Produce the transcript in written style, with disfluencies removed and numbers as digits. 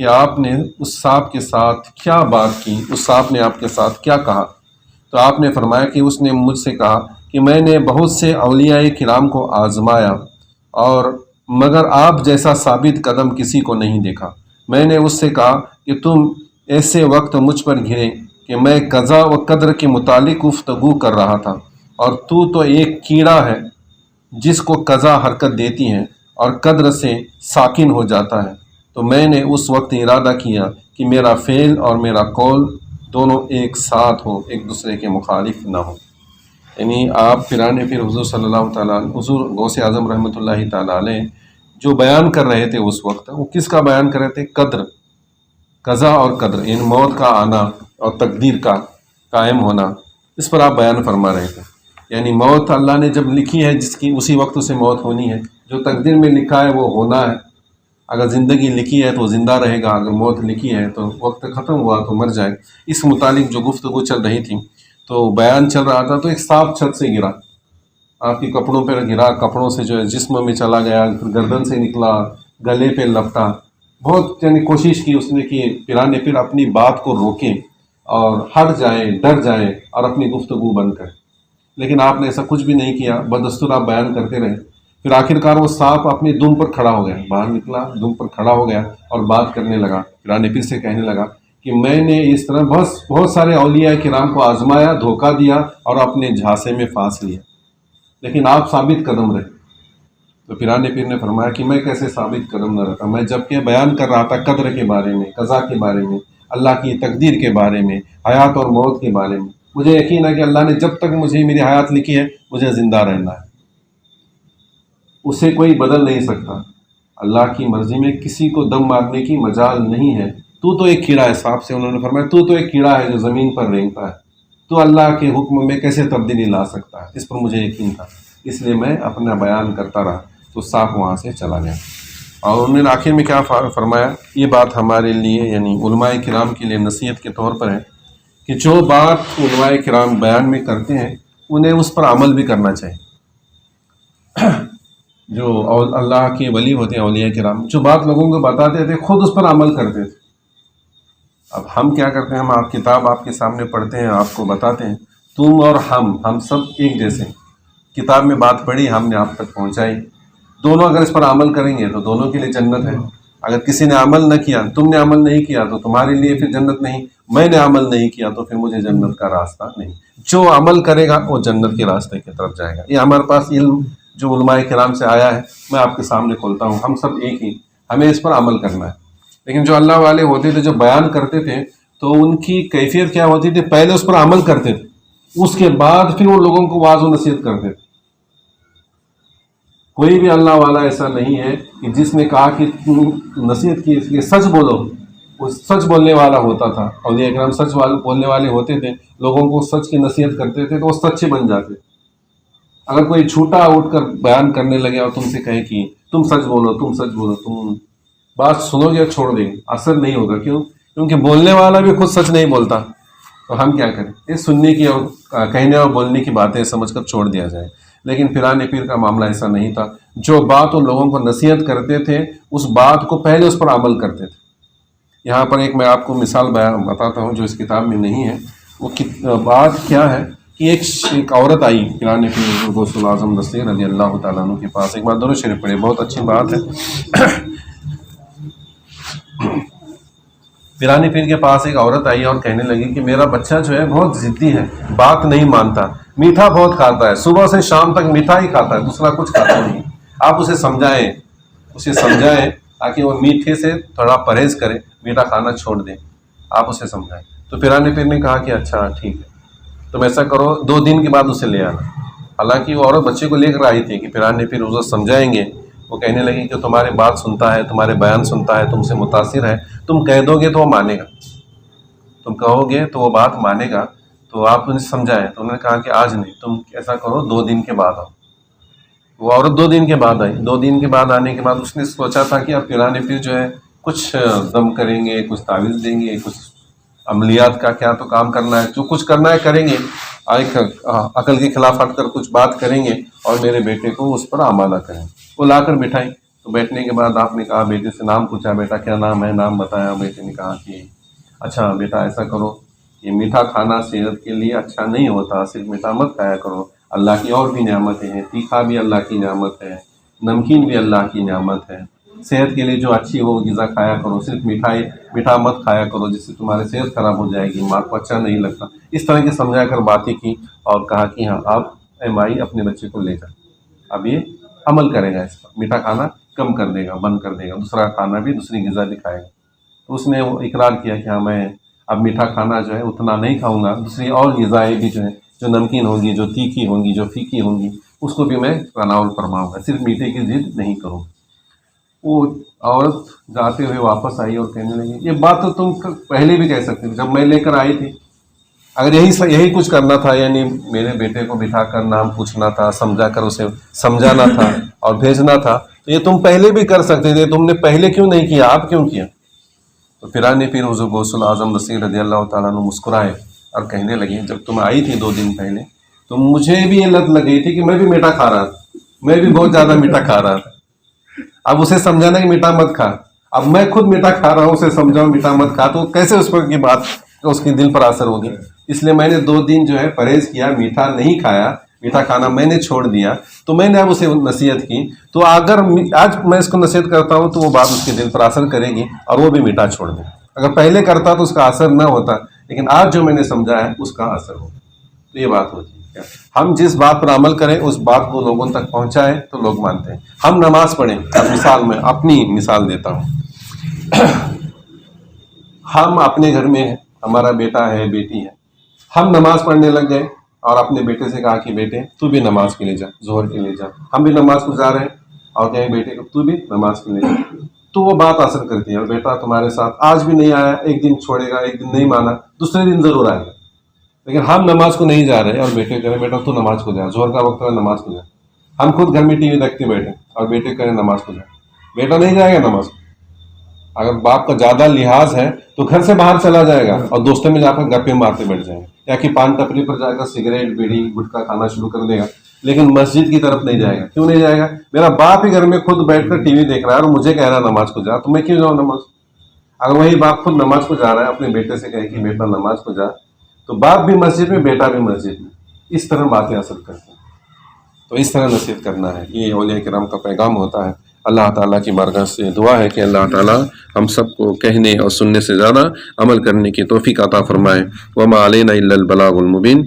کہ آپ نے اس سانپ کے ساتھ کیا بات کی، اس سانپ نے آپ کے ساتھ کیا کہا؟ تو آپ نے فرمایا کہ اس نے مجھ سے کہا کہ میں نے بہت سے اولیاء کرام کو آزمایا اور مگر آپ جیسا ثابت قدم کسی کو نہیں دیکھا۔ میں نے اس سے کہا کہ تم ایسے وقت مجھ پر گھرے کہ میں قضا و قدر کے متعلق گفتگو کر رہا تھا، اور تو ایک کیڑا ہے جس کو قضا حرکت دیتی ہے اور قدر سے ساکن ہو جاتا ہے۔ تو میں نے اس وقت ارادہ کیا کہ میرا فعل اور میرا قول دونوں ایک ساتھ ہو، ایک دوسرے کے مخالف نہ ہو۔ یعنی آپ پیرانے پیر حضور صلی اللہ تعالیٰ حضور غوث اعظم رحمۃ اللہ تعالیٰ علیہ جو بیان کر رہے تھے اس وقت، وہ کس کا بیان کر رہے تھے؟ قدر، قضا اور قدر، یعنی موت کا آنا اور تقدیر کا قائم ہونا، اس پر آپ بیان فرما رہے تھے۔ یعنی موت اللہ نے جب لکھی ہے جس کی، اسی وقت اسے موت ہونی ہے۔ جو تقدیر میں لکھا ہے وہ ہونا ہے۔ اگر زندگی لکھی ہے تو زندہ رہے گا، اگر موت لکھی ہے تو وقت ختم ہوا تو مر جائے۔ اس متعلق جو گفتگو چل رہی تھی تو بیان چل رہا تھا، تو ایک سانپ چھت سے گرا، آپ کے کپڑوں پہ گرا، کپڑوں سے جو ہے جسم میں چلا گیا، گردن سے نکلا، گلے پہ لپٹا۔ بہت یعنی کوشش کی اس نے کہ پیرانے پیر اپنی بات کو روکیں اور ہٹ جائیں، ڈر جائیں اور اپنی گفتگو بند کریں، لیکن آپ نے ایسا کچھ بھی نہیں کیا، بدستور آپ بیان کرتے رہے۔ پھر آخرکار وہ سانپ اپنی دم پر کھڑا ہو گیا، باہر نکلا، دم پر کھڑا ہو گیا اور بات کرنے لگا۔ پیرانے پیر سے کہنے لگا کہ میں نے اس طرح بہت سارے اولیاء کرام کو آزمایا، دھوکہ دیا اور اپنے جھانسے میں پھانس لیا، لیکن آپ ثابت قدم رہے۔ تو پیرانے پیر نے فرمایا کہ میں کیسے ثابت قدم نہ رہتا؟ میں جب کہ بیان کر رہا تھا قدر کے بارے میں، قضا کے بارے میں، اللہ کی تقدیر کے بارے میں، حیات اور موت کے بارے میں۔ مجھے یقین ہے کہ اللہ نے جب تک مجھے میری حیات لکھی ہے مجھے زندہ رہنا ہے، اسے کوئی بدل نہیں سکتا۔ اللہ کی مرضی میں کسی کو دم مارنے کی مجال نہیں ہے۔ تو ایک کیڑا ہے، سانپ سے انہوں نے فرمایا تو ایک کیڑا ہے جو زمین پر رینگتا ہے، تو اللہ کے حکم میں کیسے تبدیلی لا سکتا ہے؟ اس پر مجھے یقین تھا، اس لیے میں اپنا بیان کرتا رہا۔ تو سانپ وہاں سے چلا گیا۔ اور انہوں نے آخر میں کیا فرمایا؟ یہ بات ہمارے لیے یعنی علماء کرام کے لیے نصیحت کے طور پر ہے کہ جو بات علماء کرام بیان میں کرتے ہیں انہیں اس پر عمل بھی کرنا چاہیے۔ جو اللہ کے ولی ہوتے ہیں، اولیاء کرام، جو بات لوگوں کو بتاتے تھے خود اس پر عمل کرتے تھے۔ اب ہم کیا کرتے ہیں؟ ہم کتاب آپ کے سامنے پڑھتے ہیں، آپ کو بتاتے ہیں، تم اور ہم سب ایک جیسے ہیں۔ کتاب میں بات پڑھی، ہم نے آپ تک پہنچائی، دونوں اگر اس پر عمل کریں گے تو دونوں کے لیے جنت ہے۔ اگر کسی نے عمل نہ کیا، تم نے عمل نہیں کیا تو تمہارے لیے پھر جنت نہیں، میں نے عمل نہیں کیا تو پھر مجھے جنت کا راستہ نہیں۔ جو عمل کرے گا وہ جنت کے راستے کی طرف جائے گا۔ یہ ہمارے پاس علم جو علماء کرام سے آیا ہے، میں آپ کے سامنے کھولتا ہوں، ہم سب ایک ہی، ہمیں اس پر عمل کرنا ہے۔ لیکن جو اللہ والے ہوتے تھے، جو بیان کرتے تھے، تو ان کی کیفیت کیا ہوتی تھی؟ پہلے اس پر عمل کرتے تھے، اس کے بعد پھر وہ لوگوں کو واعظ و نصیحت کرتے تھے۔ کوئی بھی اللہ والا ایسا نہیں ہے کہ جس نے کہا کہ نصیحت کی، اس لیے سچ بولو، وہ سچ بولنے والا ہوتا تھا۔ اولیاء کرام سچ بولنے والے ہوتے تھے، لوگوں کو سچ کی نصیحت کرتے تھے تو وہ سچے بن جاتے۔ اگر کوئی چھوٹا اٹھ کر بیان کرنے لگے اور تم سے کہے کہ تم سچ بولو، تم سچ بولو، تم بات سنو گے اور چھوڑ دیں گے، اثر نہیں ہوگا۔ کیوں؟ کیونکہ بولنے والا بھی خود سچ نہیں بولتا، تو ہم کیا کریں؟ یہ سننے کی اور کہنے اور بولنے کی باتیں سمجھ کر چھوڑ دیا جائے۔ لیکن پیرانے پیر کا معاملہ ایسا نہیں تھا۔ جو بات ان لوگوں کو نصیحت کرتے تھے، اس بات کو پہلے اس پر عمل کرتے تھے۔ یہاں پر ایک میں آپ کو مثال بتاتا ہوں جو اس کتاب میں نہیں ہے۔ وہ بات کیا ہے کہ ایک عورت آئی پیرانے پیر غوث اعظم دستگیر رضی اللہ تعالیٰ عنہ کے پاس۔ ایک بار درود شریف پڑھے، بہت اچھی بات ہے۔ پیرانے پیر کے پاس ایک عورت آئی اور کہنے لگی کہ میرا بچہ جو ہے بہت ضدی ہے، بات نہیں مانتا، میٹھا بہت کھاتا ہے، صبح سے شام تک میٹھا ہی کھاتا ہے، دوسرا کچھ کھاتا نہیں۔ آپ اسے سمجھائیں تاکہ وہ میٹھے سے تھوڑا پرہیز کرے، میٹھا کھانا چھوڑ دیں، آپ اسے سمجھائیں۔ تو پیرانے پیر نے کہا کہ اچھا ٹھیک ہے، تم ایسا کرو، 2 دن کے بعد اسے لے آنا۔ حالانکہ وہ عورت بچے کو لے کر آئی تھی کہ پیرانے پیر اسے سمجھائیں گے۔ وہ کہنے لگی کہ تمہارے بات سنتا ہے، تمہارے بیان سنتا ہے، تم سے متاثر ہے، تم کہہ دو گے تو وہ مانے گا، تم کہو گے تو وہ بات مانے گا، تو آپ انہیں سمجھائیں۔ تو انہوں نے کہا کہ آج نہیں، تم ایسا کرو 2 دن کے بعد آؤ۔ وہ عورت 2 دن کے بعد آئی۔ 2 دن کے بعد آنے کے بعد اس نے سوچا تھا کہ اب پیرانے پیر جو ہے کچھ دم کریں گے، کچھ تعویذ دیں گے، کچھ عملیات کا کیا تو کام کرنا ہے، جو کچھ کرنا ہے کریں گے، عقل کے خلاف ہٹ کر کچھ بات کریں گے اور میرے بیٹے کو اس پر آمادہ کریں۔ وہ لا کر بٹھائی۔ تو بیٹھنے کے بعد آپ نے کہا، بیٹے سے نام پوچھا، بیٹا کیا نام ہے، نام بتایا، بیٹے نے کہا کہ اچھا بیٹا ایسا کرو، یہ میٹھا کھانا صحت کے لیے اچھا نہیں ہوتا، صرف میٹھا مت کھایا کرو، اللہ کی اور بھی نعمتیں ہیں، تیکھا بھی اللہ کی نعمت ہے، نمکین بھی اللہ کی نعمت ہے، صحت کے لیے جو اچھی ہو غذا کھایا کرو، صرف میٹھا مت کھایا کرو جس سے تمہاری صحت خراب ہو جائے گی، ماں کو اچھا نہیں لگتا۔ اس طرح کی سمجھا کر باتیں کی اور کہا کہ ہاں آپ اے مائی اپنے بچے کو لے جا، اب یہ عمل کرے گا، اس پر میٹھا کھانا کم کر دے گا، بند کر دے گا، دوسرا کھانا بھی، دوسری غذا بھی کھائے گا۔ تو اس نے وہ اقرار کیا کہ ہاں میں اب میٹھا کھانا جو ہے اتنا نہیں کھاؤں گا، دوسری اور غذائیں بھی جو ہیں، جو نمکین ہوں گی، جو تیکھی ہوں گی، جو پھیکی ہوں گی، اس کو بھی میں تناول فرماؤں گا، صرف میٹھے کی ضد نہیں کروں گا۔ وہ عورت جاتے ہوئے واپس آئی اور کہنے لگی، یہ بات تو تم پہلے بھی کہہ سکتے تھے، جب میں لے کر آئی تھی، اگر یہی کچھ کرنا تھا، یعنی میرے بیٹے کو بٹھا کر نام پوچھنا تھا، سمجھا کر اسے سمجھانا تھا اور بھیجنا تھا، تو یہ تم پہلے بھی کر سکتے تھے، تم نے پہلے کیوں نہیں کیا، آپ کیوں کیا؟ تو پھرانے پھر حضور غوث الاعظم رسول رضی اللہ تعالیٰ عنہ مسکرائے اور کہنے لگے، جب تم آئی تھی 2 دن پہلے تو مجھے بھی یہ لت لگ گئی تھی کہ میں بھی میٹھا کھا رہا تھا، میں بھی بہت زیادہ میٹھا کھا رہا تھا۔ اب اسے سمجھانا کہ میٹھا مت کھا، اب میں خود میٹھا کھا رہا ہوں، اسے سمجھاؤں میٹھا مت کھا، تو کیسے اس پر کی بات اس کے دل پر اثر ہوگی؟ اس لیے میں نے 2 دن جو ہے پرہیز کیا، میٹھا نہیں کھایا، میٹھا کھانا میں نے چھوڑ دیا، تو میں نے اب اسے نصیحت کی، تو اگر آج میں اس کو نصیحت کرتا ہوں تو وہ بات اس کے دل پر اثر کرے گی اور وہ بھی میٹھا چھوڑ دے۔ اگر پہلے کرتا تو اس کا اثر نہ ہوتا، لیکن آج جو میں نے سمجھا ہے اس کا اثر ہوگا۔ تو یہ بات ہوتی ہے، ہم جس بات پر عمل کریں اس بات کو لوگوں تک پہنچائیں تو لوگ مانتے ہیں۔ ہم نماز پڑھیں، اب میں اپنی مثال دیتا ہوں، ہم اپنے گھر میں ہیں، ہمارا بیٹا ہے، بیٹی ہے، ہم نماز پڑھنے لگ گئے اور اپنے بیٹے سے کہا کہ بیٹے تو بھی نماز کے لیے جا، ظہر کے لیے جا، ہم بھی نماز کو جا رہے ہیں اور کہیں بیٹے کو تو بھی نماز کے لیے جا، تو وہ بات اثر کرتی ہے، اور بیٹا تمہارے ساتھ آج بھی نہیں آیا، ایک دن چھوڑے گا، ایک دن نہیں مانا، دوسرے دن ضرور آئے گا، لیکن ہم نماز کو نہیں جا رہے اور بیٹے کہہ رہے بیٹا تو نماز کو جا، ظہر کا وقت ہے نماز کو جا، ہم خود گھر میں ٹی وی دیکھتے بیٹھے اور بیٹے کہہ رہے نماز کو جا، بیٹا نہیں جائے گا نماز کو۔ اگر باپ کا زیادہ لحاظ ہے تو گھر سے باہر چلا جائے گا اور دوستوں میں جا کر گپے مارتے بیٹھ جائیں گے، یا کہ پان ٹپری پر جا کر سگریٹ بیڑی گٹکا کھانا شروع کر دے گا، لیکن مسجد کی طرف نہیں جائے گا۔ کیوں نہیں جائے گا؟ میرا باپ ہی گھر میں خود بیٹھ کر ٹی وی دیکھ رہا ہے اور مجھے کہہ رہا ہے نماز کو جا، تو میں کیوں جاؤں نماز؟ اگر وہی باپ خود نماز کو جا رہا ہے، اپنے بیٹے سے کہے کہ بیٹا نماز کو جا، تو باپ بھی مسجد میں، بیٹا بھی مسجد میں، اس طرح باتیں اثر کرتی ہیں۔ تو اس طرح نصیحت کرنا ہے، یہ اولیاء کرام کا پیغام ہوتا ہے۔ اللہ تعالیٰ کی بارگاہ سے دعا ہے کہ اللہ تعالیٰ ہم سب کو کہنے اور سننے سے زیادہ عمل کرنے کی توفیق عطا فرمائے۔ وما علینا الا البلاغ المبین۔